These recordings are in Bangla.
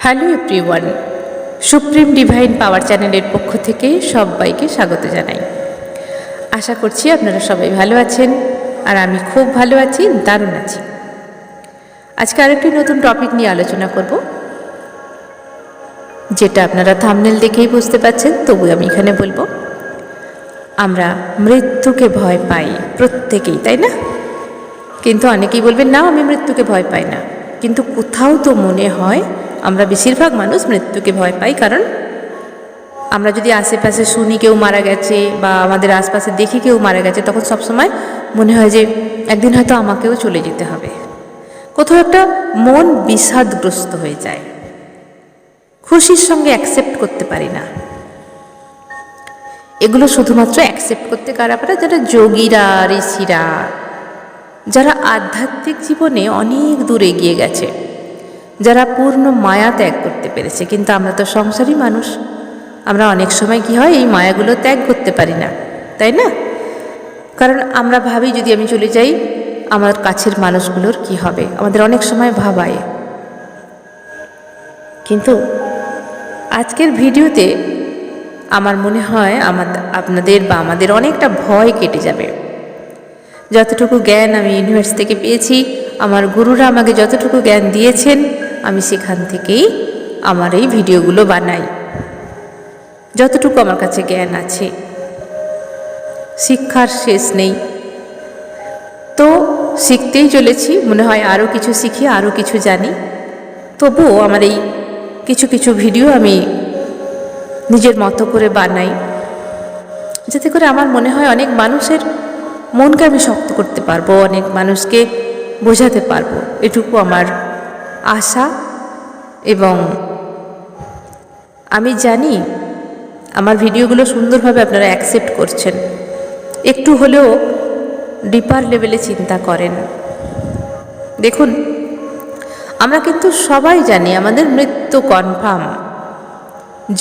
হ্যালো এভরিওয়ান, সুপ্রিম ডিভাইন পাওয়ার চ্যানেলের পক্ষ থেকে সবাইকে স্বাগত জানাই। আশা করছি আপনারা সবাই ভালো আছেন, আর আমি খুব ভালো আছি, দারুণ আছি। আজকে আরেকটি নতুন টপিক নিয়ে আলোচনা করব, যেটা আপনারা থাম্বনেল দেখেই বুঝতে পারছেন, তবু আমি এখানে বলবো। আমরা মৃত্যুকে ভয় পাই প্রত্যেকেই, তাই না? কিন্তু অনেকেই বলবেন না, আমি মৃত্যুকে ভয় পাই না। কিন্তু কোথাও তো মনে হয় আমরা বেশিরভাগ মানুষ মৃত্যুকে ভয় পাই, কারণ আমরা যদি আশেপাশে শুনি কেউ মারা গেছে বা আমাদের আশপাশে দেখি কেউ মারা গেছে, তখন সবসময় মনে হয় যে একদিন হয়তো আমাকেও চলে যেতে হবে। কোথাও একটা মন বিষাদগ্রস্ত হয়ে যায়, খুশির সঙ্গে অ্যাকসেপ্ট করতে পারি না। এগুলো শুধুমাত্র অ্যাকসেপ্ট করতে কারা পারে? যারা যোগীরা, ঋষিরা, যারা আধ্যাত্মিক জীবনে অনেক দূর এগিয়ে গেছে, যারা পূর্ণ মায়া ত্যাগ করতে পেরেছে। কিন্তু আমরা তো সংসারী মানুষ, আমরা অনেক সময় কি হয়, এই মায়াগুলো ত্যাগ করতে পারি না, তাই না? কারণ আমরা ভাবি যদি আমি চলে যাই, আমার কাছের মানুষগুলোর কি হবে, আমাদের অনেক সময় ভাবায়। কিন্তু আজকের ভিডিওতে আমার মনে হয় আপনাদের বা আমাদের অনেকটা ভয় কেটে যাবে। যতটুকু জ্ঞান আমি ইউনিভার্স থেকে পেয়েছি, আমার গুরুরা আমাকে যতটুকু জ্ঞান দিয়েছেন, আমি সেখান থেকেই আমার এই ভিডিওগুলো বানাই। যতটুকু আমার কাছে জ্ঞান আছে, শিক্ষার শেষ নেই, তো শিখতেই চলেছি। মনে হয় আরও কিছু শিখি, আরও কিছু জানি। তবুও আমার এই কিছু কিছু ভিডিও আমি নিজের মতো করে বানাই, যাতে করে আমার মনে হয় অনেক মানুষের মনকে আমি শক্ত করতে পারবো, অনেক মানুষকে বোঝাতে পারবো, এটুকু আমার আশা। এবং আমি জানি আমার ভিডিওগুলো সুন্দরভাবে আপনারা অ্যাকসেপ্ট করছেন, একটু হলেও ডিপার লেভেলে চিন্তা করেন। দেখুন, আমরা কিন্তু সবাই জানি আমাদের মৃত্যু কনফার্ম।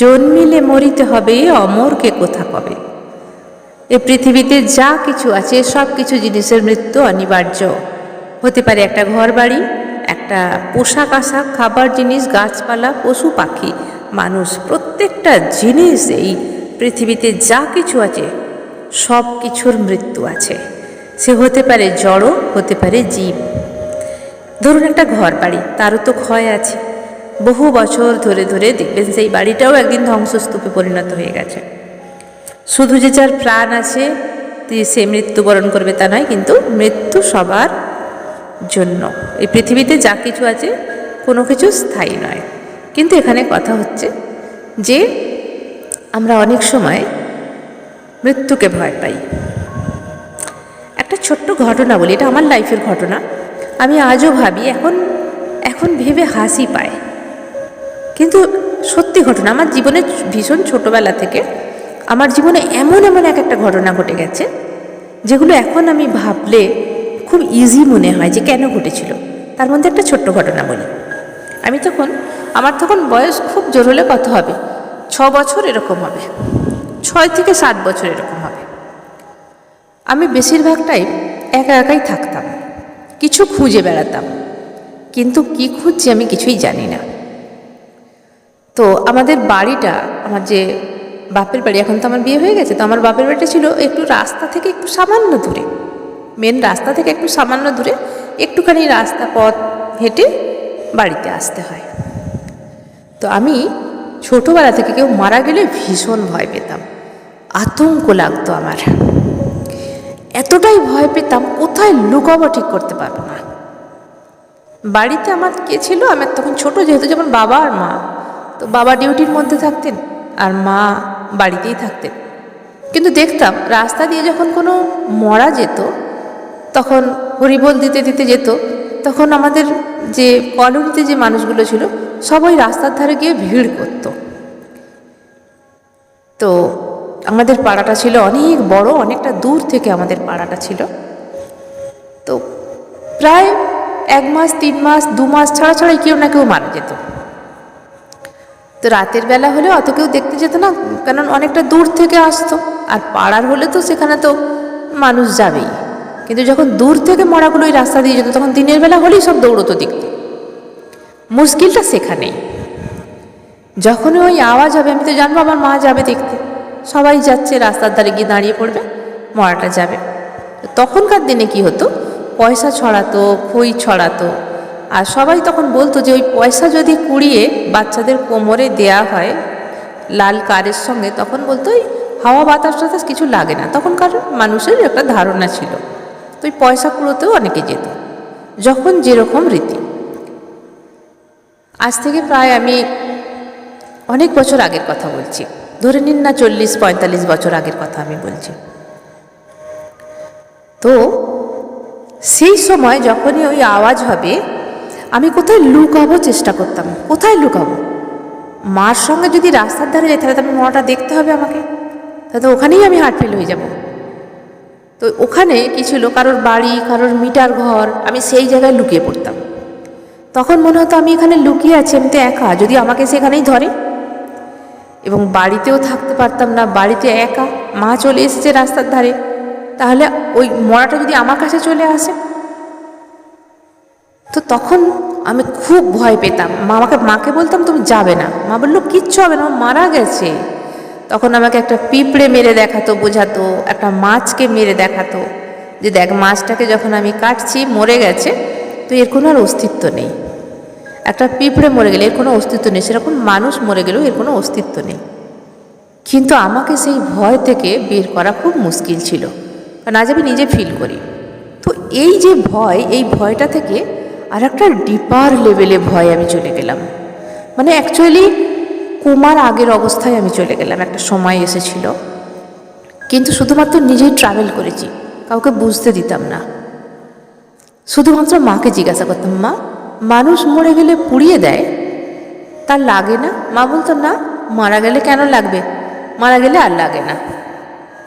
জন্মিলে মরিতে হবে, অমরকে কোথা কবে। এই পৃথিবীতে যা কিছু আছে, সব কিছু জিনিসের মৃত্যু অনিবার্য। হতে পারে একটা ঘর বাড়ি, একটা পোশাক আশাক, খাবার জিনিস, গাছপালা, পশু পাখি, মানুষ, প্রত্যেকটা জিনিস এই পৃথিবীতে যা কিছু আছে, সব কিছুর মৃত্যু আছে। সে হতে পারে জড়, হতে পারে জীব। ধরুন একটা ঘর বাড়ি, তারও তো ক্ষয় আছে। বহু বছর ধরে ধরে দেখবেন সেই বাড়িটাও একদিন ধ্বংসস্তূপে পরিণত হয়ে গেছে। শুধু যে যার প্রাণ আছে সে মৃত্যুবরণ করবে তা নয়, কিন্তু মৃত্যু সবার জন্য। এই পৃথিবীতে যা কিছু আছে, কোনো কিছু স্থায়ী নয়। কিন্তু এখানে কথা হচ্ছে যে আমরা অনেক সময় মৃত্যুকে ভয় পাই। একটা ছোট্ট ঘটনা বলি, এটা আমার লাইফের ঘটনা। আমি আজও ভাবি, এখন ভেবে হাসি পায়, কিন্তু সত্যি ঘটনা। আমার জীবনে ভীষণ ছোটবেলা থেকে আমার জীবনে এমন এক একটা ঘটনা ঘটে গেছে, যেগুলো এখন আমি ভাবলে খুব ইজি মনে হয় যে কেন ঘটেছিল। তার মধ্যে একটা ছোট্ট ঘটনা বলি। আমার তখন বয়স খুব জোর হলে কত হবে, 6 বছর এরকম হবে, 6 থেকে 7 বছর এরকম হবে। আমি বেশিরভাগ টাইম একা একাই থাকতাম, কিছু খুঁজে বেড়াতাম, কিন্তু কি খুঁজছি আমি কিছুই জানি না। তো আমাদের বাড়িটা, আমার যে বাপের বাড়ি, এখন তো আমার বিয়ে হয়ে গেছে, তো আমার বাপের বাড়িটা ছিল একটু রাস্তা থেকে একটু সামান্য দূরে, মেন রাস্তা থেকে একটু সামান্য দূরে, একটুখানি রাস্তা পথ হেঁটে বাড়িতে আসতে হয়। তো আমি ছোটোবেলা থেকে কেউ মারা গেলে ভীষণ ভয় পেতাম, আতঙ্ক লাগতো আমার, এতটাই ভয় পেতাম কোথায় লুকাবো ঠিক করতে পারবো না। বাড়িতে আমার কে ছিল, আমার তখন ছোট যেহেতু, যেমন বাবা আর মা। তো বাবা ডিউটির মধ্যে থাকতেন আর মা বাড়িতেই থাকতেন। কিন্তু দেখতাম রাস্তা দিয়ে যখন কোনো মরা যেত, তখন হরিবোল দিতে দিতে যেত, তখন আমাদের যে কলোনিতে যে মানুষগুলো ছিল সবাই রাস্তার ধারে গিয়ে ভিড় করত। তো আমাদের পাড়াটা ছিল অনেক বড়, অনেকটা দূর থেকে আমাদের পাড়াটা ছিল। তো প্রায় 1 মাস, 3 মাস, 2 মাস ছাড়া ছাড়াই কেউ না কেউ মারা যেত। তো রাতের বেলা হলে অত কেউ দেখতে যেত না, কারণ অনেকটা দূর থেকে আসতো। আর পাড়ার হলে তো সেখানে তো মানুষ যাবেই, কিন্তু যখন দূর থেকে মরাগুলো ওই রাস্তা দিয়ে যেত, তখন দিনের বেলা হলেই সব দৌড়তো দেখতে। মুশকিলটা সেখানেই। যখনই ওই আওয়াজ হবে আমি তো জানবো আমার মা যাবে দেখতে। সবাই যাচ্ছে, রাস্তার ধারে গিয়ে দাঁড়িয়ে পড়বে, মরাটা যাবে। তখনকার দিনে কি হতো, পয়সা ছড়াতো, খই ছড়াতো, আর সবাই তখন বলতো যে ওই পয়সা যদি কুড়িয়ে বাচ্চাদের কোমরে দেয়া হয় লাল কারের সঙ্গে, তখন বলতো ওই হাওয়া বাতাস টাতাস কিছু লাগে না। তখনকার মানুষের একটা ধারণা ছিল। তো ওই পয়সা কুড়োতেও অনেকে যেত, যখন যেরকম রীতি। আজ থেকে প্রায় আমি অনেক বছর আগের কথা বলছি, ধরে নিন না 40-45 বছর আগের কথা আমি বলছি। তো সেই সময় যখনই ওই আওয়াজ হবে আমি কোথায় লুকাবো চেষ্টা করতাম। কোথায় লুকাবো? মার সঙ্গে যদি রাস্তার ধারে যাই তাহলে তো আমি মরাটা দেখতে হবে আমাকে, তাহলে তো ওখানেই আমি হার্ট ফেল হয়ে যাব। তো ওখানে কি ছিল, কারোর বাড়ি, কারোর মিটার ঘর, আমি সেই জায়গায় লুকিয়ে পড়তাম। তখন মনে হতো আমি এখানে লুকিয়ে আছি, আমি তো একা, যদি আমাকে সেখানেই ধরে। এবং বাড়িতেও থাকতে পারতাম না, বাড়িতে একা, মা চলে এসেছে রাস্তার ধারে, তাহলে ওই মরাটা যদি আমার কাছে চলে আসে। তো তখন আমি খুব ভয় পেতাম। মাকে বলতাম তুমি যাবে না, মা বললো কিচ্ছু হবে না, মারা গেছে। তখন আমাকে একটা পিঁপড়ে মেরে দেখাতো, বোঝাতো, একটা মাছকে মেরে দেখাতো যে দেখ মাছটাকে যখন আমি কাটছি মরে গেছে, তো এর কোনো আর অস্তিত্ব নেই। একটা পিঁপড়ে মরে গেলে এর কোনো অস্তিত্ব নেই, সেরকম মানুষ মরে গেলেও এর কোনো অস্তিত্ব নেই। কিন্তু আমাকে সেই ভয় থেকে বের করা খুব মুশকিল ছিল, কারণ আজ আমি নিজে ফিল করি। তো এই যে ভয়, এই ভয়টা থেকে আর একটা ডিপার লেভেলে ভয় আমি চলে গেলাম। মানে অ্যাকচুয়ালি কোমার আগের অবস্থায় আমি চলে গেলাম। একটা সময় এসেছিল, কিন্তু শুধুমাত্র নিজেই ট্রাভেল করেছি, কাউকে বুঝতে দিতাম না। শুধুমাত্র মাকে জিজ্ঞাসা করতাম, মা মানুষ মরে গেলে পুড়িয়ে দেয়, তার লাগে না? মা বলতো না, মারা গেলে কেন লাগবে, মারা গেলে আর লাগে না।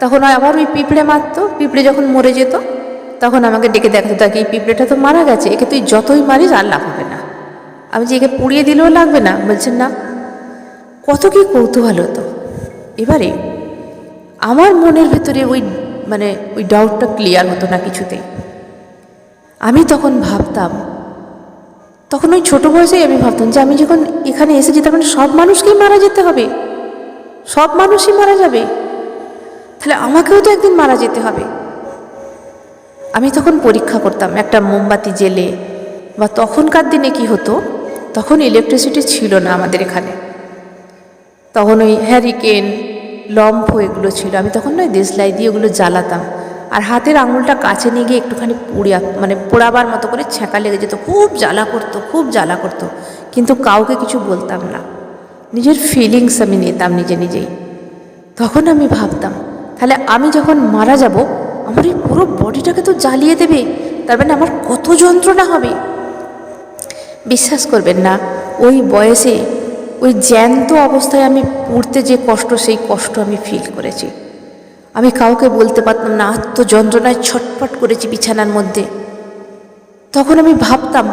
তখন আবার ওই পিঁপড়ে মারতো, পিঁপড়ে যখন মরে যেত তখন আমাকে ডেকে দেখাতো, দেখ এই পিঁপড়েটা তো মারা গেছে, একে তুই যতই মারিস আর লাভ হবে না। আমি যে একে পুড়িয়ে দিলেও লাগবে না, বলছেন না। কত কি কৌতূহল হতো। এবারে আমার মনের ভেতরে ওই ডাউটটা ক্লিয়ার হতো না কিছুতেই। আমি তখন ভাবতাম, তখন ওই ছোটো বয়সেই আমি ভাবতাম যে আমি যখন এখানে এসেছি তখন সব মানুষকেই মারা যেতে হবে, সব মানুষই মারা যাবে, তাহলে আমাকেও তো একদিন মারা যেতে হবে। আমি তখন পরীক্ষা করতাম একটা মোমবাতি জেলে, বা তখনকার দিনে কি হতো, তখন ইলেকট্রিসিটি ছিল না আমাদের এখানে, তখন ওই হ্যারিকেন, লম্ফ এগুলো ছিল। আমি তখন নয় দেশলাই দিয়ে ওগুলো জ্বালাতাম, আর হাতের আঙুলটা কাছে নিয়ে গিয়ে একটুখানি পোড়াবার মতো করে ছ্যাঁকা লেগে যেত, খুব জ্বালা করতো, খুব জ্বালা করতো, কিন্তু কাউকে কিছু বলতাম না, নিজের ফিলিংস আমি নিতাম নিজে নিজেই। তখন আমি ভাবতাম, তাহলে আমি যখন মারা যাব আমার এই পুরো বডিটাকে তো জ্বালিয়ে দেবে, তার মানে আমার কত যন্ত্রণা হবে। বিশ্বাস করবেন না, ওই বয়সে ওই জ্যান্ত অবস্থায় আমি পুড়তে যে কষ্ট, সেই কষ্ট আমি ফিল করেছি। আমি কাউকে বলতে পারতাম না, আত্মযন্ত্রণায় ছটফট করেছি বিছানার মধ্যে। তখন আমি ভাবতাম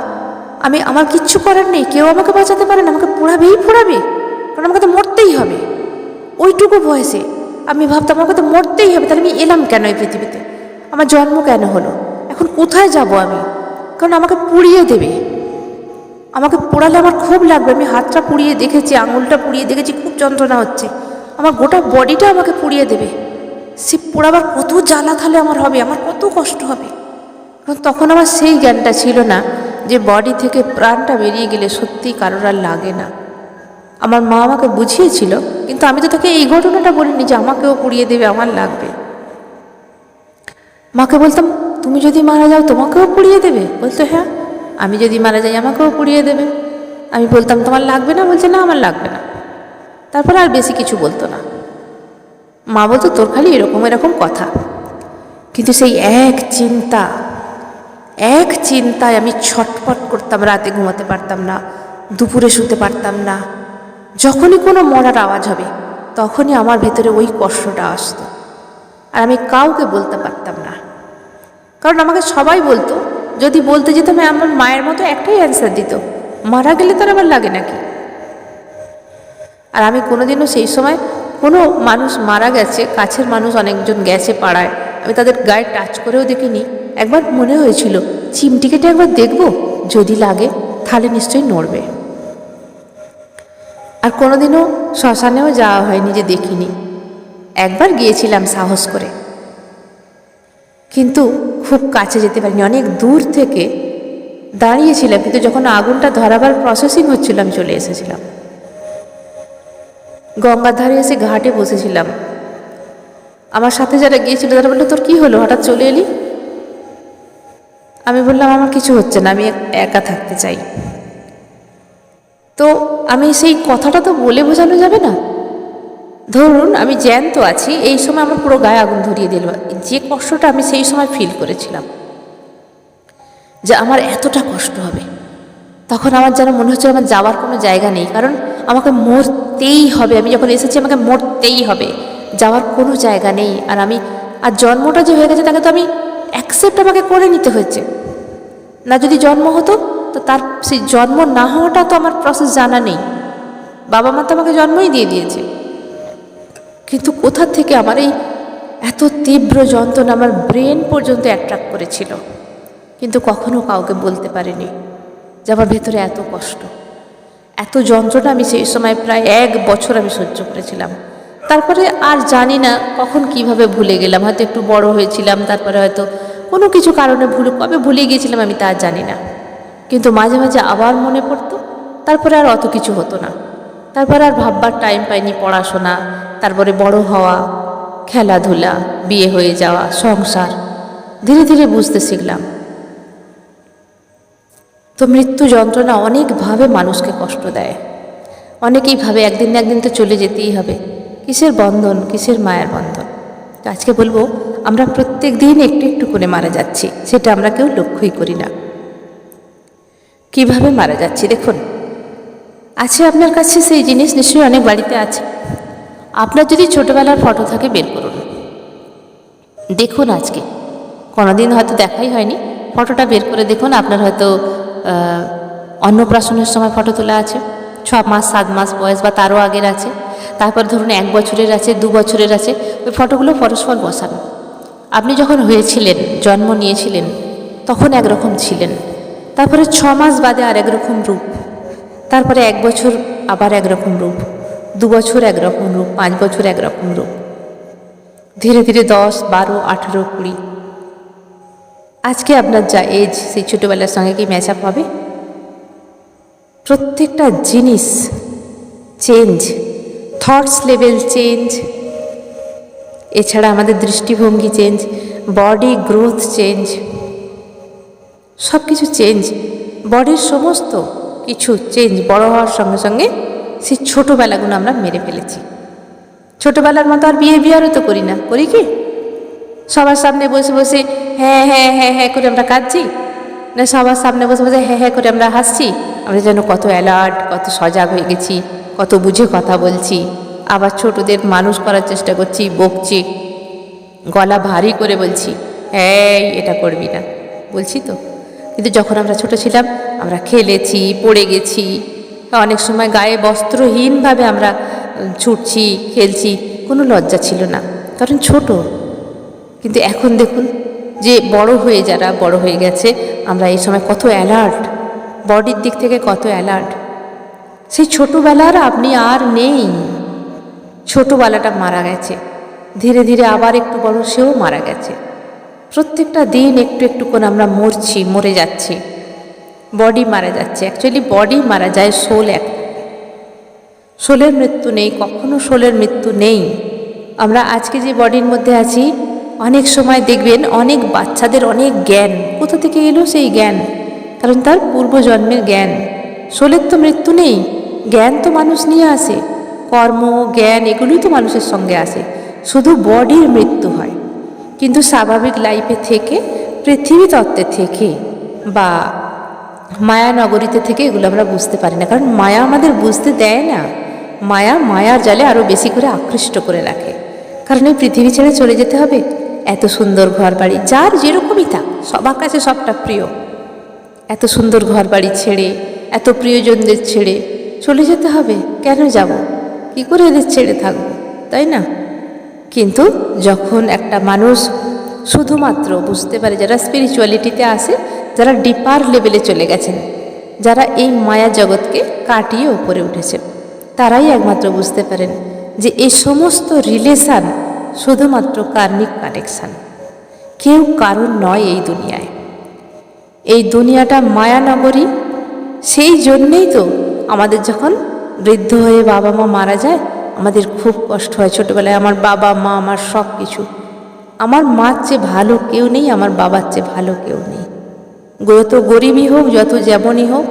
আমার কিচ্ছু করার নেই, কেউ আমাকে বাঁচাতে পারে না, আমাকে পোড়াবেই পোড়াবে, কারণ আমাকে তো মরতেই হবে। ওইটুকু বয়সে আমি ভাবতাম আমাকে তো মরতেই হবে, তাহলে আমি এলাম কেন এই পৃথিবীতে, আমার জন্ম কেন হলো, এখন কোথায় যাব আমি, কারণ আমাকে পুড়িয়ে দেবে। আমাকে পোড়ালে আমার খুব লাগবে, আমি হাতটা পুড়িয়ে দেখেছি, আঙুলটা পুড়িয়ে দেখেছি, খুব যন্ত্রণা হচ্ছে, আমার গোটা বডিটা আমাকে পুড়িয়ে দেবে। সে পোড়াবার কত জ্বালা তাহলে আমার হবে, আমার কত কষ্ট হবে। কারণ তখন আমার সেই জ্ঞানটা ছিল না যে বডি থেকে প্রাণটা বেরিয়ে গেলে সত্যিই কারোর আর লাগে না। আমার মা আমাকে বুঝিয়েছিল, কিন্তু আমি তো তাকে এই ঘটনাটা বলিনি যে আমাকেও পুড়িয়ে দেবে, আমার লাগবে। মাকে বলতাম তুমি যদি মারা যাও তোমাকেও পুড়িয়ে দেবে, বলতো হ্যাঁ। আমি যদি মারা যাই আমাকেও পুড়িয়ে দেবে। আমি বলতাম তোমার লাগবে না, বলছে না আমার লাগবে না। তারপরে আর বেশি কিছু বলতো না। মা বলতো তোর খালি এরকম এরকম কথা। কিন্তু সেই এক চিন্তায় আমি ছটফট করতাম, রাতে ঘুমাতে পারতাম না, দুপুরে শুতে পারতাম না। যখনই কোনো মরার আওয়াজ হবে তখনই আমার ভেতরে ওই কষ্টটা আসতো, আর আমি কাউকে বলতে পারতাম না। কারণ আমাকে সবাই বলতো, যদি বলতে যেতাম আমার মায়ের মতো একটাই অ্যান্সার দিত, মারা গেলে তার আবার লাগে নাকি। আর আমি কোনোদিনও সেই সময় কোনো মানুষ মারা গেছে, কাছের মানুষ অনেকজন গেছে পাড়ায়, আমি তাদের গায়ে টাচ করেও দেখিনি। একবার মনে হয়েছিল চিমটি কেটে একবার দেখব, যদি লাগে তাহলে নিশ্চয়ই নড়বে। আর কোনোদিনও শ্মশানেও যাওয়া হয়নি যে দেখিনি। একবার গিয়েছিলাম সাহস করে, কিন্তু খুব কাছে যেতে পারিনি, অনেক দূর থেকে দাঁড়িয়েছিলাম, কিন্তু যখন আগুনটা ধরাবার প্রসেসিং হচ্ছিল আমি চলে এসেছিলাম। গঙ্গার ধারে এসে ঘাটে বসেছিলাম। আমার সাথে যারা গিয়েছিল তারা বললো, তোর কি হলো, হঠাৎ চলে এলি? আমি বললাম, আমার কিছু হচ্ছে না, আমি একা থাকতে চাই। তো আমি সেই কথাটা তো বলে বোঝানো যাবে না। ধরুন আমি জ্যান্ত আছি, এই সময় আমার পুরো গায়ে আগুন ধরিয়ে দিল, যে কষ্টটা আমি সেই সময় ফিল করেছিলাম যে আমার এতটা কষ্ট হবে, তখন আমার যেন মনে হচ্ছে আমার যাওয়ার কোনো জায়গা নেই, কারণ আমাকে মরতেই হবে। আমি যখন এসেছি আমাকে মরতেই হবে, যাওয়ার কোনো জায়গা নেই। আর জন্মটা যে হয়ে গেছে তাকে তো আমি অ্যাকসেপ্ট আমাকে করে নিতে হয়েছে না। যদি জন্ম হতো তো তার সেই জন্ম না হওয়াটা তো আমার প্রসেস জানা নেই। বাবা মা তো আমাকে জন্মই দিয়ে দিয়েছে, কিন্তু কোথা থেকে আমার এই এত তীব্র যন্ত্রণা আমার ব্রেন পর্যন্ত অ্যাট্রাক্ট করেছিল, কিন্তু কখনো কাউকে বলতে পারিনি যে আমার ভেতরে এত কষ্ট, এত যন্ত্রণা। আমি সেই সময় প্রায় 1 বছর আমি সহ্য করেছিলাম। তারপরে আর জানি না কখন কিভাবে ভুলে গেলাম, হয়তো একটু বড় হয়েছিলাম, তারপরে হয়তো কোনো কিছু কারণে কবে ভুলে গিয়েছিলাম আমি তা জানি না, কিন্তু মাঝে মাঝে আবার মনে পড়তো। তারপরে আর অত কিছু হতো না, তারপরে আর ভাববার টাইম পাইনি। পড়াশোনা, তারপরে বড় হওয়া, খেলাধুলা, বিয়ে হয়ে যাওয়া, সংসার, ধীরে ধীরে বুঝতে শিখলাম। তো মৃত্যু যন্ত্রণা অনেকভাবে মানুষকে কষ্ট দেয়। অনেকেই ভাবে একদিন না একদিন তো চলে যেতেই হবে, কিসের বন্ধন, কিসের মায়ের বন্ধন। তো আজকে বলবো, আমরা প্রত্যেক দিন একটু একটু করে মারা যাচ্ছি, সেটা আমরা কেউ লক্ষ্যই করি না। কিভাবে মারা যাচ্ছি দেখুন, আছে আপনার কাছে সেই জিনিস, নিশ্চয়ই অনেক বাড়িতে আছে। আপনার যদি ছোটোবেলার ফটো থাকে বের করুন, দেখুন। আজকে কোনোদিন হয়তো দেখাই হয়নি, ফটোটা বের করে দেখুন। আপনার হয়তো অন্নপ্রাশনের সময় ফটো তোলা আছে, 6 মাস 7 মাস বয়স বা তারও আগের আছে, তারপর ধরুন 1 বছরের আছে, 2 বছরের আছে। ওই ফটোগুলো পরস্পর বসানো। আপনি যখন হয়েছিলেন, জন্ম নিয়েছিলেন, তখন একরকম ছিলেন, তারপরে 6 মাস বাদে আর একরকম রূপ, তারপরে 1 বছর আবার একরকম রূপ, 2 বছর একরকম রূপ, 5 বছর একরকম রূপ, ধীরে ধীরে 10, 12, 18, 20। আজকে আপনার যা এজ, সেই ছোটোবেলার সঙ্গে কি ম্যাচ আপ হবে? প্রত্যেকটা জিনিস চেঞ্জ, থটস লেভেল চেঞ্জ, এছাড়া আমাদের দৃষ্টিভঙ্গি চেঞ্জ, বডি গ্রোথ চেঞ্জ, সব কিছু চেঞ্জ। বডির সমস্ত কিছু চেঞ্জ। বড় হওয়ার সঙ্গে সঙ্গে সেই ছোটোবেলাগুলো আমরা মেরে ফেলেছি। ছোটোবেলার মতো আর বিহেভিয়ারও তো করি না, করি কি? সবার সামনে বসে বসে হ্যাঁ হ্যাঁ হ্যাঁ হ্যাঁ করে আমরা কাঁদছি, না সবার সামনে বসে বসে হ্যাঁ হ্যাঁ করে আমরা হাসছি। আমরা যেন কত অ্যালার্ট, কত সজাগ হয়ে গেছি, কত বুঝে কথা বলছি। আবার ছোটদের মানুষ করার চেষ্টা করছি, বকছি, গলা ভারী করে বলছি, এই এটা করবি না, বলছি তো। কিন্তু যখন আমরা ছোট ছিলাম আমরা খেলেছি, পড়ে গেছি, অনেক সময় গায়ে বস্ত্রহীনভাবে আমরা ছুটছি, খেলছি, কোনো লজ্জা ছিল না, কারণ ছোট। কিন্তু এখন দেখুন যে যারা বড় হয়ে গেছে, আমরা এই সময় কত অ্যালার্ট, বডির দিক থেকে কত অ্যালার্ট। সেই ছোটোবেলার আপনি আর নেই, ছোটোবেলাটা মারা গেছে, ধীরে ধীরে আবার একটু বড় সেও মারা গেছে। প্রত্যেকটা দিন একটু একটু করে আমরা মরে যাচ্ছি, বডি মারা যাচ্ছে। অ্যাকচুয়ালি বডি মারা যায়, সোলের মৃত্যু নেই, কখনো সোলের মৃত্যু নেই। আমরা আজকে যে বডির মধ্যে আছি, অনেক সময় দেখবেন অনেক বাচ্চাদের অনেক জ্ঞান, কোথা থেকে এলো সেই জ্ঞান? কারণ তার পূর্বজন্মের জ্ঞান। সোলের তো মৃত্যু নেই, জ্ঞান তো মানুষ নিয়ে আসে, কর্ম জ্ঞান এগুলোই তো মানুষের সঙ্গে আসে, শুধু বডির মৃত্যু হয়। কিন্তু স্বাভাবিক লাইফে থেকে, পৃথিবী তত্ত্বে থেকে বা মায়া নগরীতে থেকে এগুলো আমরা বুঝতে পারি না, কারণ মায়া আমাদের বুঝতে দেয় না। মায়ার জালে আরও বেশি করে আকৃষ্ট করে রাখে, কারণ এই পৃথিবী ছেড়ে চলে যেতে হবে। এত সুন্দর ঘর বাড়ি, যার যেরকমই থাক, সবার কাছে সবটা প্রিয়। এত সুন্দর ঘর বাড়ি ছেড়ে, এত প্রিয়জনদের ছেড়ে চলে যেতে হবে। কেন যাব? কি করে এদের ছেড়ে থাকবো, তাই না? কিন্তু যখন একটা মানুষ শুধুমাত্র বুঝতে পারে, যারা স্পিরিচুয়ালিটিতে আসে, যারা ডিপার লেভেলে চলে গেছেন, যারা এই মায়া জগৎকে কাটিয়ে উপরে উঠেছে, তারাই একমাত্র বুঝতে পারেন যে এই সমস্ত রিলেশান শুধুমাত্র কার্মিক কানেকশান, কেউ কারণ নয় এই দুনিয়ায়। এই দুনিয়াটা মায়ানগরী। সেই জন্যেই তো আমাদের যখন বৃদ্ধ হয়ে বাবা মা মারা যায় আমাদের খুব কষ্ট হয়। ছোটোবেলায় আমার বাবা মা আমার সব কিছু, আমার মার চেয়ে ভালো কেউ নেই, আমার বাবার চেয়ে ভালো কেউ নেই। যত গরিবই হোক, যত যেমনই হোক,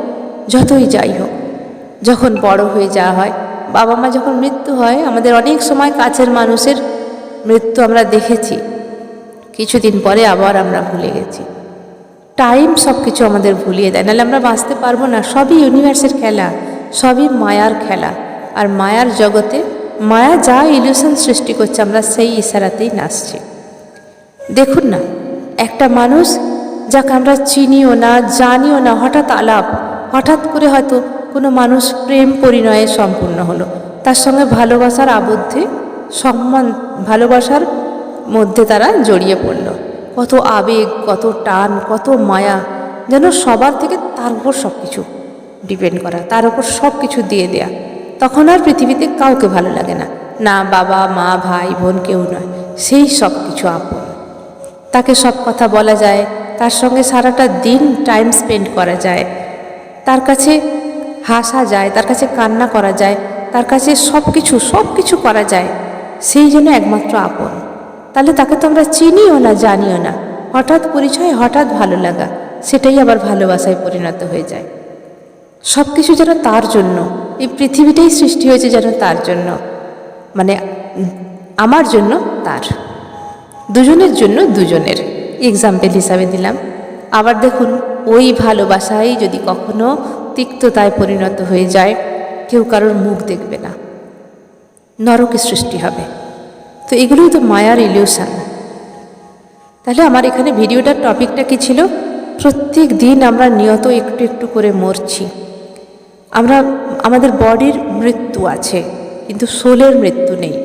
যতই যাই হোক, যখন বড় হয়ে যাওয়া হয়, বাবা মা যখন মৃত্যু হয়, আমাদের অনেক সময় কাছের মানুষের মৃত্যু আমরা দেখেছি, কিছুদিন পরে আবার আমরা ভুলে গেছি। টাইম সব কিছু আমাদের ভুলিয়ে দেয়, নাহলে আমরা বাঁচতে পারবো না। সবই ইউনিভার্সের খেলা, সবই মায়ার খেলা। আর মায়ার জগতে মায়া যা ইলিউশন সৃষ্টি করছে আমরা সেই ইশারাতেই নাচছি। দেখুন না, একটা মানুষ যাকে আমরা চিনিও না জানিও না, হঠাৎ আলাপ, হঠাৎ করে হয়তো কোনো মানুষ প্রেম পরিণয়ে সম্পূর্ণ হলো, তার সঙ্গে ভালোবাসার আবদ্ধে সম্মান, ভালোবাসার মধ্যে তারা জড়িয়ে পড়ল। কত আবেগ, কত টান, কত মায়া, যেন সবার থেকে তার উপর সব কিছু ডিপেন্ড করা, তার উপর সব কিছু দিয়ে দেয়া। তখন আর পৃথিবীতে কাউকে ভালো লাগে না, না বাবা মা ভাই বোন কেউ নয়, সেই সব কিছু আপন। তাকে সব কথা বলা যায়, তার সঙ্গে সারাটা দিন টাইম স্পেন্ড করা যায়, তার কাছে হাসা যায়, তার কাছে কান্না করা যায়, তার কাছে সব কিছু করা যায়, সেই জন্য একমাত্র আপন। তাহলে তাকে তো আমরা চিনিও না জানিও না, হঠাৎ পরিচয়, হঠাৎ ভালো লাগা, সেটাই আবার ভালোবাসায় পরিণত হয়ে যায়। সব কিছু যেন তার জন্য, এই পৃথিবীটাই সৃষ্টি হয়েছে যেন তার জন্য, মানে আমার জন্য তার, দুজনের জন্য দুজনের। এক্সাম্পল হিসাবে দিলাম। আবার দেখুন, ওই ভালোবাসাই যদি কখনো তিক্ততায় পরিণত হয়ে যায়, কেউ কারোর মুখ দেখবে না, নরকের সৃষ্টি হবে। তো এগুলোই তো মায়ার ইলিউশন। তাহলে আমার এখানে ভিডিওটার টপিকটা কি ছিল? প্রত্যেক দিন আমরা নিয়ত একটু একটু করে মরছি। আমরা, আমাদের বডির মৃত্যু আছে কিন্তু সোলের মৃত্যু নেই।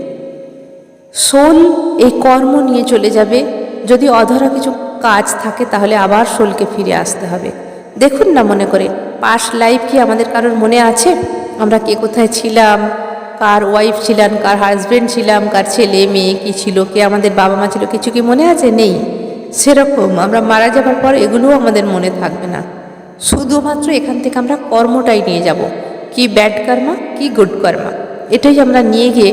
সোল এই কর্ম নিয়ে চলে যাবে, যদি অধরা কিছু কাজ থাকে তাহলে আবার সোলকে ফিরে আসতে হবে। দেখুন না, মনে করে পাস্ট লাইফ কি আমাদের কারোর মনে আছে? আমরা কে কোথায় ছিলাম, কার ওয়াইফ ছিলাম, কার হাজব্যান্ড ছিলাম, কার ছেলে মেয়ে কী ছিল, কে আমাদের বাবা মা ছিল, কিছু কি মনে আছে? নেই। সেরকম আমরা মারা যাবার পর এগুলোও আমাদের মনে থাকবে না। শুধুমাত্র এখান থেকে আমরা কর্মটাই নিয়ে যাব, কি ব্যাড কর্মা কি গুড কর্মা, এটাই আমরা নিয়ে গিয়ে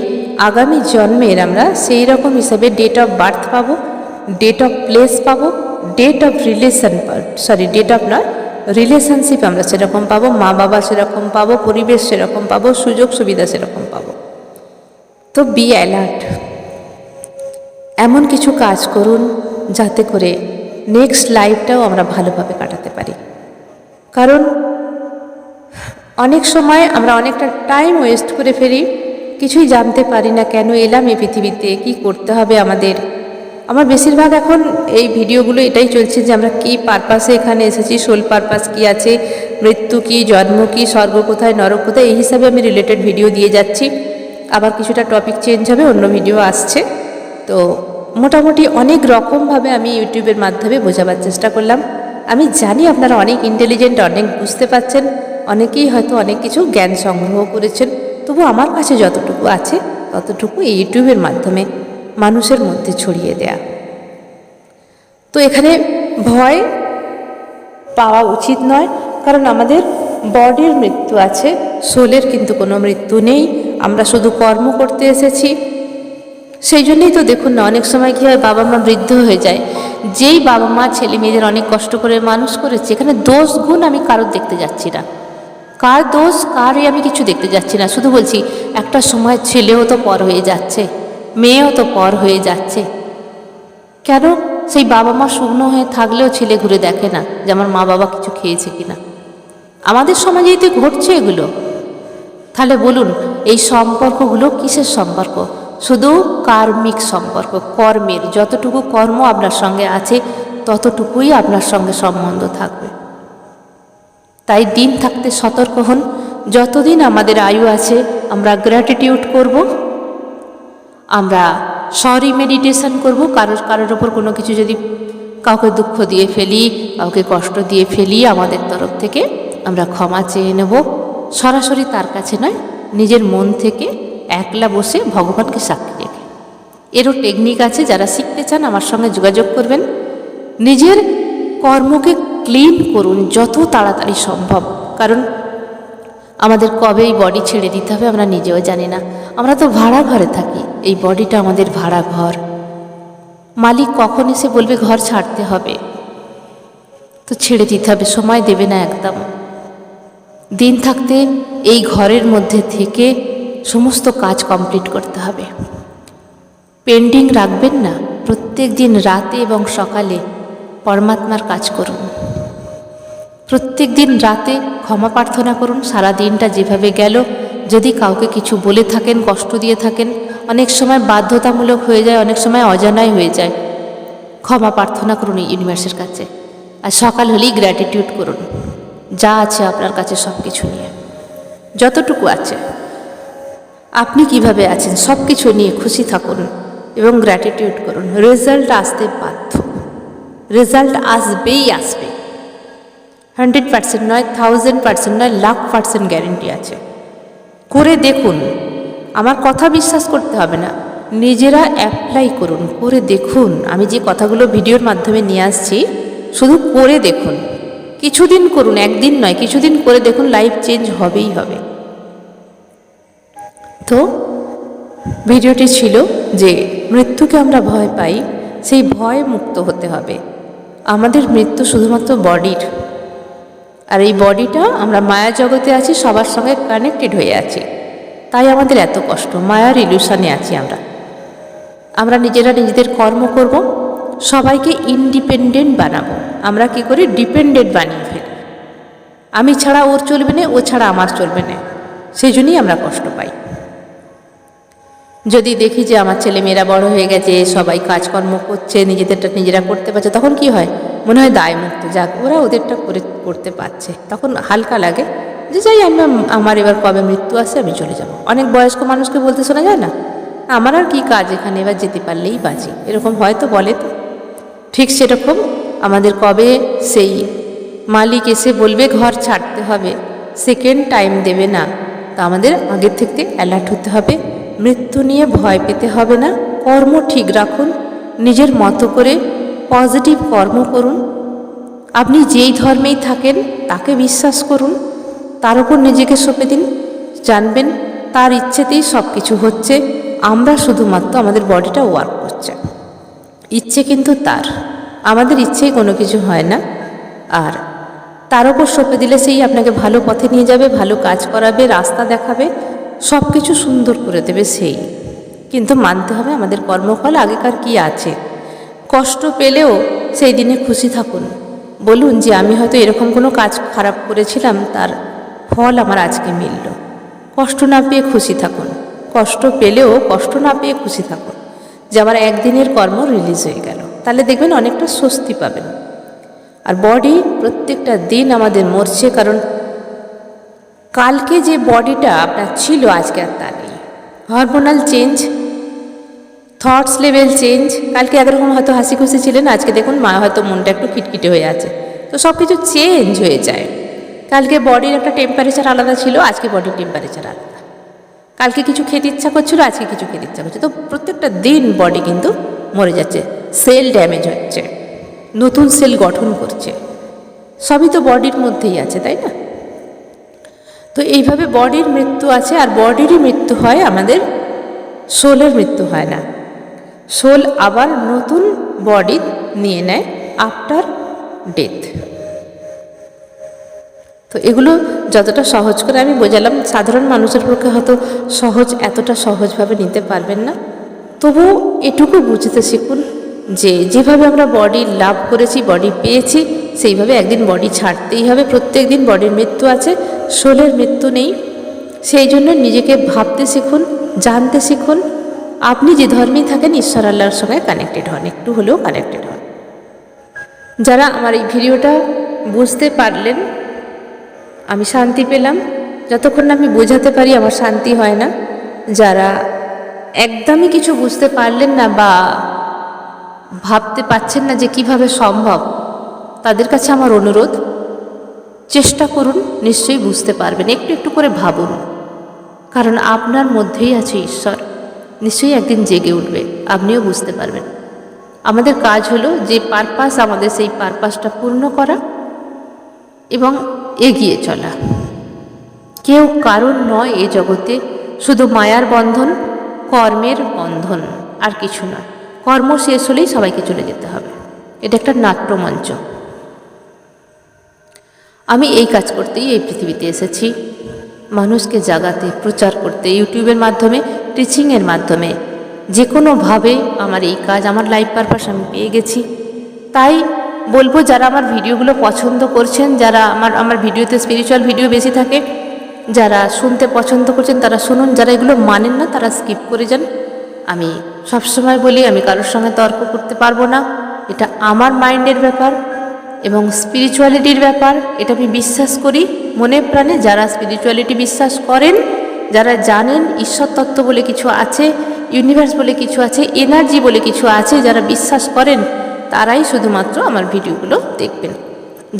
আগামী জন্মের আমরা সেই রকম হিসাবে ডেট অফ বার্থ পাবো, ডেট অফ প্লেস পাবো, date of relation, date of নয় রিলেশনশিপ আমরা সেরকম পাবো, মা বাবা সেরকম পাবো, পরিবেশ সেরকম পাবো, সুযোগ সুবিধা সেরকম পাবো। তো বি অ্যালার্ট, এমন কিছু কাজ করুন যাতে করে নেক্সট লাইফটাও আমরা ভালোভাবে কাটাতে পারি। কারণ অনেক সময় আমরা অনেকটা টাইম ওয়েস্ট করে ফেলি, কিছুই জানতে পারি না কেন এলাম এই পৃথিবীতে, কি করতে হবে আমাদের। আমার বেশিরভাগ এখন এই ভিডিওগুলো এটাই চলছে যে আমরা কি পারপাসে এখানে এসেছি, সোল পারপাস কি আছে, মৃত্যু কি, জন্ম কি, স্বর্গ কোথায়, নরক কোথায়, এই হিসাবে আমি রিলেটেড ভিডিও দিয়ে যাচ্ছি। আবার কিছুটা টপিক চেঞ্জ হবে, অন্য ভিডিও আসছে। তো মোটামুটি অনেক রকমভাবে আমি ইউটিউবের মাধ্যমে বোঝাবার চেষ্টা করলাম। আমি জানি আপনারা অনেক ইন্টেলিজেন্ট, অনেক বুঝতে পারছেন, অনেকেই হয়তো অনেক কিছু জ্ঞান সংগ্রহ করেছেন, তবু আমার কাছে যতটুকু আছে ততটুকু এই ইউটিউবের মাধ্যমে মানুষের মধ্যে ছড়িয়ে দেয়া। তো এখানে ভয় পাওয়া উচিত নয়, কারণ আমাদের বডির মৃত্যু আছে, সোলের কিন্তু কোনো মৃত্যু নেই। আমরা শুধু কর্ম করতে এসেছি। সেই জন্যই তো দেখুন না, অনেক সময় কী হয়, বাবা মা বৃদ্ধ হয়ে যায়। যেই বাবা মা ছেলে মেয়েদের অনেক কষ্ট করে মানুষ করেছে, এখানে দোষ গুণ আমি কারোর দেখতে যাচ্ছি না, কার দোষ কারই আমি কিছু দেখতে যাচ্ছি না। শুধু বলছি একটা সময় ছেলেও তো পর হয়ে যাচ্ছে, মেয়েও তো পর হয়ে যাচ্ছে। কেন? সেই বাবা মা শুকনো হয়ে থাকলেও ছেলে ঘুরে দেখে না যে আমার মা বাবা কিছু খেয়েছে কিনা। আমাদের সমাজেই তো ঘটছে এগুলো। তাহলে বলুন, এই সম্পর্কগুলো কিসের সম্পর্ক? শুধু কার্মিক সম্পর্ক, কর্মের। যতটুকু কর্ম আপনার সঙ্গে আছে ততটুকুই আপনার সঙ্গে সম্বন্ধ থাকবে। তাই দিন থাকতে সতর্ক হন। যতদিন আমাদের আয়ু আছে আমরা গ্র্যাটিটিউড করব, আমরা সরি মেডিটেশন করব। কারোর ওপর কোনো কিছু যদি কাউকে দুঃখ দিয়ে ফেলি, কাউকে কষ্ট দিয়ে ফেলি, আমাদের তরফ থেকে আমরা ক্ষমা চেয়ে নেব, সরাসরি তার কাছে নয়, নিজের মন থেকে একলা বসে ভগবানকে সাক্ষী রেখে। এরও টেকনিক আছে, যারা শিখতে চান আমার সঙ্গে যোগাযোগ করবেন। নিজের কর্মকে ক্লিন করুন যত তাড়াতাড়ি সম্ভব, কারণ আমাদের কবে এই বডি ছেড়ে দিতে হবে আমরা নিজেও জানি না। আমরা তো ভাড়া ঘরে থাকি, এই বডিটা আমাদের ভাড়া ঘর। মালিক কখন এসে বলবে ঘর ছাড়তে হবে, তো ছেড়ে দিতে হবে, সময় দেবে না একদম। দিন থাকতে এই ঘরের মধ্যে থেকে সমস্ত কাজ কমপ্লিট করতে হবে। পেন্ডিং রাখবেন না, প্রত্যেক দিন রাতে এবং সকালে পরমাত্মার কাজ করুন। প্রত্যেক দিন রাতে ক্ষমা প্রার্থনা করুন। সারা দিনটা যেভাবে গেল, যদি কাউকে কিছু বলে থাকেন, কষ্ট দিয়ে থাকেন, অনেক সময় বাধ্যতামূলক হয়ে যায়, অনেক সময় অজানাই হয়ে যায়, ক্ষমা প্রার্থনা করুন ইউনিভার্সের কাছে। আর সকাল হলেই গ্র্যাটিটিউড করুন যা আছে আপনার কাছে সব কিছু নিয়ে, যতটুকু আছে আপনি কিভাবে আছেন সব কিছু নিয়ে খুশি থাকুন এবং গ্র্যাটিটিউড করুন। রেজাল্ট আসতে বাধ্য, রেজাল্ট আসবেই আসবে। 100% নয়, 1000% নয়, 1,00,000% গ্যারেন্টি আছে। করে দেখুন, আমার কথা বিশ্বাস করতে হবে না, নিজেরা অ্যাপ্লাই করুন, করে দেখুন। আমি যে কথাগুলো ভিডিওর মাধ্যমে নিয়ে আসছি, শুধু করে দেখুন, কিছুদিন করুন, একদিন নয়, কিছুদিন করে দেখুন, লাইফ চেঞ্জ হবেই হবে। তো ভিডিওটি ছিল যে মৃত্যুকে আমরা ভয় পাই, সেই ভয় মুক্ত হতে হবে। আমাদের মৃত্যু শুধুমাত্র বডির, আর এই বডিটা আমরা মায়া জগতে আছি, সবার সঙ্গে কানেক্টেড হয়ে আছি, তাই আমাদের এত কষ্ট, মায়ার ইলিউশনে আছি আমরা নিজেরা নিজেদের কর্ম করব, সবাইকে ইন্ডিপেন্ডেন্ট বানাবো। আমরা কি করি, ডিপেন্ডেন্ট বানিয়ে ফেলি। আমি ছাড়া ওর চলবে না, ও ছাড়া আমার চলবে না, সেই জন্যই আমরা কষ্ট পাই। যদি দেখি যে আমার ছেলেমেয়েরা বড় হয়ে গেছে, সবাই কাজকর্ম করছে, নিজেদেরটা নিজেরা করতে পারছে, তখন কি হয়, মনে হয় দায়মুক্ত, যাক ওরা ওদেরটা করতে পারছে, তখন হালকা লাগে যে যাই আমার এবার কবে মৃত্যু আসে আমি চলে যাব। অনেক বয়স্ক মানুষকে বলতে শোনা যায় না, আমার আর কি কাজ এখানে, এবার যেতে পারলেই বাঁচি, এরকম হয়তো বলে। তো ঠিক সেরকম আমাদের কবে সেই মালিক এসে বলবে ঘর ছাড়তে হবে, সেকেন্ড টাইম দেবে না, তা আমাদের আগের থেকে অ্যালার্ট হতে হবে। মৃত্যু নিয়ে ভয় পেতে হবে না, কর্ম ঠিক রাখুন, নিজের মতো করে পজিটিভ কর্ম করুন। আপনি যেই ধর্মেই থাকেন তাকে বিশ্বাস করুন, তার উপর নিজেকে সঁপে দিন, জানবেন তার ইচ্ছেতেই সব কিছু হচ্ছে। আমরা শুধুমাত্র আমাদের বডিটা ওয়ার্ক করছে, ইচ্ছে কিন্তু তার, আমাদের ইচ্ছেই কোনো কিছু হয় না। আর তার উপর সঁপে দিলে সেই আপনাকে ভালো পথে নিয়ে যাবে, ভালো কাজ করাবে, রাস্তা দেখাবে, সব কিছু সুন্দর করে দেবে সেই। কিন্তু মানতে হবে আমাদের কর্মফল আগেকার কি আছে। কষ্ট পেলেও সেই দিনে খুশি থাকুন, বলুন যে আমি হয়তো এরকম কোনো কাজ খারাপ করেছিলাম, তার ফল আমার আজকে মিলল। কষ্ট না পেয়ে খুশি থাকুন, কষ্ট পেলেও কষ্ট না পেয়ে খুশি থাকুন যে আমার একদিনের কর্ম রিলিজ হয়ে গেল, তাহলে দেখবেন অনেকটা স্বস্তি পাবেন। আর বডি প্রত্যেকটা দিন আমাদের মরছে, কারণ কালকে যে বডিটা আপনার ছিল আজকে আর তা নেই। Hormonal change, thoughts level change, কালকে একরকম হয়তো হাসি খুশি ছিলেন, আজকে দেখুন হয়তো মনটা একটু খিটখিটে হয়ে আছে, তো সব কিছু চেঞ্জ হয়ে যায়। কালকে বডির একটা টেম্পারেচার আলাদা ছিল, আজকে বডির টেম্পারেচার আলাদা। কালকে কিছু খেতে ইচ্ছা করছিল, আজকে কিছু খেতে ইচ্ছা করছে। তো প্রত্যেকটা দিন বডি কিন্তু মরে যাচ্ছে, সেল ড্যামেজ হচ্ছে, নতুন সেল গঠন করছে, সবই তো বডির মধ্যেই আছে, তাই না? তো এইভাবে বডির মৃত্যু আছে, আর বডিরই মৃত্যু হয়, আমাদের সোলের মৃত্যু হয় না। সোল আবার নতুন বডি নিয়ে নেয় আফটার ডেথ। তো এগুলো যতটা সহজ করে আমি বোঝালাম, সাধারণ মানুষের পক্ষে হয়তো এতটা সহজভাবে নিতে পারবেন না, তবু এটুকু বুঝতে শিখুন যে যেভাবে আমরা বডি লাভ করেছি, বডি পেয়েছি, সেইভাবে একদিন বডি ছাড়তেই হবে। প্রত্যেক দিন বডির মৃত্যু আছে, সোলের মৃত্যু নেই। সেই জন্য নিজেকে ভাবতে শিখুন, জানতে শিখুন। আপনি যে ধর্মেই থাকেন ঈশ্বর আল্লাহর সঙ্গে কানেক্টেড হন, একটু হলেও কানেক্টেড হন। যারা আমার এই ভিডিওটা বুঝতে পারলেন, আমি শান্তি পেলাম। যতক্ষণ না আমি বোঝাতে পারি আমার শান্তি হয় না। যারা একদমই কিছু বুঝতে পারলেন না বা ভাবতে পারছেন না যে কিভাবে সম্ভব, তাদের কাছে আমার অনুরোধ, চেষ্টা করুন, নিশ্চয়ই বুঝতে পারবেন। একটু একটু করে ভাবুন, কারণ আপনার মধ্যেই আছে ঈশ্বর, নিশ্চয়ই একদিন জেগে উঠবে, আপনিও বুঝতে পারবেন। আমাদের কাজ হলো যে পারপাস, আমাদের সেই পারপাসটা পূর্ণ করা এবং এগিয়ে চলা। কেউ কারণ নয় এ জগতে, শুধু মায়ার বন্ধন, কর্মের বন্ধন, আর কিছু না। কর্ম শেষ হলেই সবাইকে চলে যেতে হবে, এটা একটা নাট্যমঞ্চ। আমি এই কাজ করতেই এই পৃথিবীতে এসেছি, মানুষকে জাগাতে, প্রচার করতে, ইউটিউবের মাধ্যমে, টিচিংয়ের মাধ্যমে, যে কোনোভাবে আমার এই কাজ, আমার লাইফ পারপাস আমি পেয়ে গেছি। তাই বলবো, যারা আমার ভিডিওগুলো পছন্দ করছেন, যারা আমার ভিডিওতে স্পিরিচুয়াল ভিডিও বেশি থাকে, যারা শুনতে পছন্দ করছেন তারা শুনুন, যারা এগুলো মানেন না তারা স্কিপ করে যান। আমি সবসময় বলি, আমি কারোর সঙ্গে তর্ক করতে পারবো না, এটা আমার মাইন্ডের ব্যাপার এবং স্পিরিচুয়ালিটির ব্যাপার, এটা আমি বিশ্বাস করি মনে প্রাণে। যারা স্পিরিচুয়ালিটি বিশ্বাস করেন, যারা জানেন ঈশ্বর তত্ত্ব বলে কিছু আছে, ইউনিভার্স বলে কিছু আছে, এনার্জি বলে কিছু আছে, যারা বিশ্বাস করেন তারাই শুধুমাত্র আমার ভিডিওগুলো দেখবেন।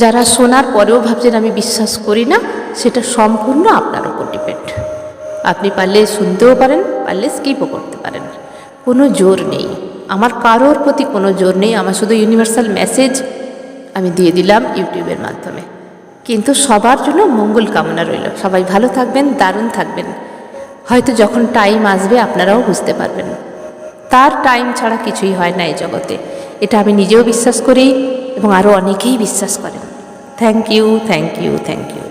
যারা শোনার পরেও ভাবছেন আমি বিশ্বাস করি না, সেটা সম্পূর্ণ আপনার উপর ডিপেন্ড। আপনি পারলে শুনতেও পারেন, পারলে স্কিপও করতে পারেন, কোনো জোর নেই। আমার কারোর প্রতি কোনো জোর নেই, আমার শুধু ইউনিভার্সাল মেসেজ আমি দিয়ে দিলাম ইউটিউবের মাধ্যমে। কিন্তু সবার জন্য মঙ্গল কামনা রইল, সবাই ভালো থাকবেন, দারুণ থাকবেন। হয়তো যখন টাইম আসবে আপনারাও বুঝতে পারবেন, তার টাইম ছাড়া কিছুই হয় না এই জগতে। এটা আমি নিজেও বিশ্বাস করি এবং আরও অনেকেই বিশ্বাস করেন। Thank you, thank you, thank you.